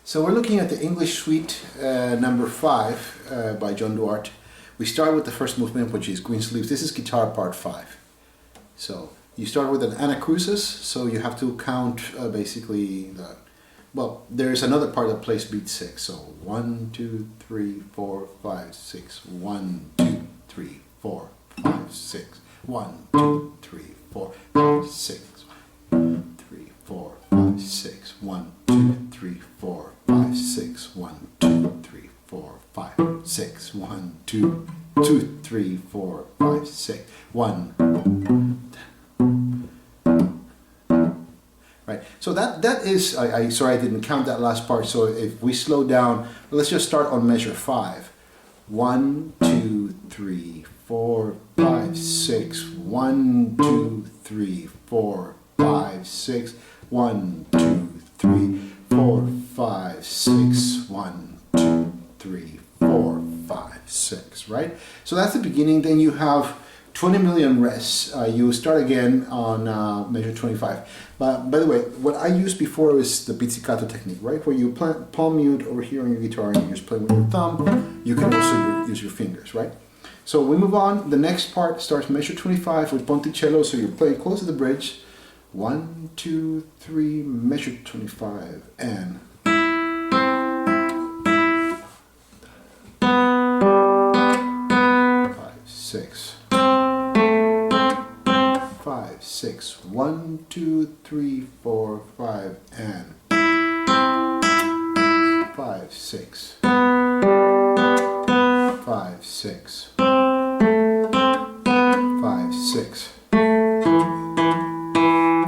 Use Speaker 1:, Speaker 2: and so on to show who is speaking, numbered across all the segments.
Speaker 1: So we're looking at the English Suite number 5 by Duarte. We start with the first movement, which is Green Sleeves. This is guitar part 5. So you start with an anacrusis, so you have to count basically the, well, there's another part that plays beat 6. So 1, 2, 3, 4, 5, 6. 1, 2, 3, 4, 5, 6. 1, 2, 3, 4, 5, 6. 1, 3, 4, 5, 6. 1, 2, 3, 4, 5, 6. 1, 2, 3, 4, 5, 6. 1, 2, 2, 3, 4, 5, 6. 1. Right. So that is, sorry I didn't count that last part. So if we slow down, let's just start on measure 5. 1, 2, 3, 4, 5, 6. 1, 2, 3, 4, 5, 6. 1, 2, 3, 4, 5, 6. 1, 2, 3, 4, 5, 6. Right? So that's the beginning. Then you have 20 million rests. You start again on measure 25. But by the way, what I used before was the pizzicato technique, right? Where you palm mute over here on your guitar and you're just playing with your thumb. You can also use your fingers, right? So we move on. The next part starts measure 25 with ponticello. So you're playing close to the bridge. 1, 2, 3, measure 25, and 5, 6. 5, 6. 1, 2, 3, 4, 5, and 5, 6. 5, 6. 5, 6.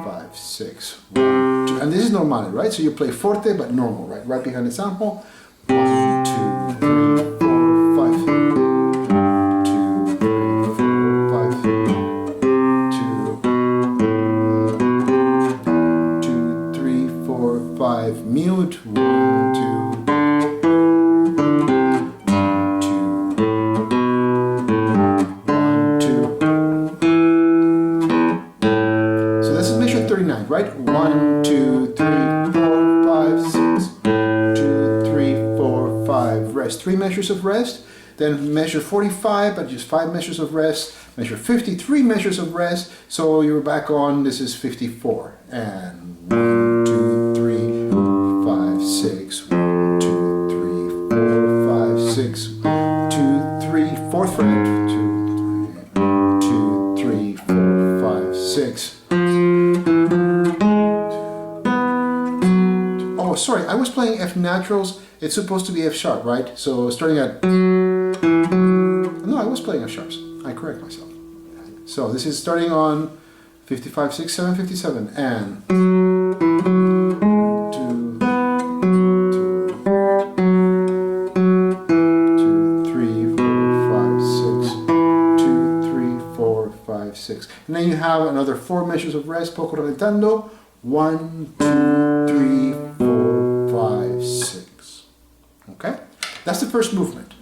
Speaker 1: 5, 6. 1, 2. And this is normale, right? So you play forte but normal, right? Right behind the sample. 1, 2, 3, 4, 5. 2, 3, 4, 5. 2, 3, 4, 5. Mute. 1, 2. Right? 1, 2, 3, 4, 5, 6. 2, 3, 4, 5. Rest. 3 measures of rest. Then measure 45, but just 5 measures of rest. Measure 53 measures of rest. So you're back on, this is 54. And 1, 2, 3, 5, 6. 1, 2, 3, 4, 5, 6. 2, 3, 4th fret. 2, 3, 4, 5, 6. Sorry, I was playing F naturals. It's supposed to be F sharp, right? So starting at... No, I was playing F sharps. I correct myself. So this is starting on 55, 6, 7, 57, and... 2, 3, 4, 5, 6. 2, 3, 4, 5, 6. And then you have another 4 measures of rest, poco rallentando. 1, 2, 3, 4, 5, 6. Okay? That's the first movement.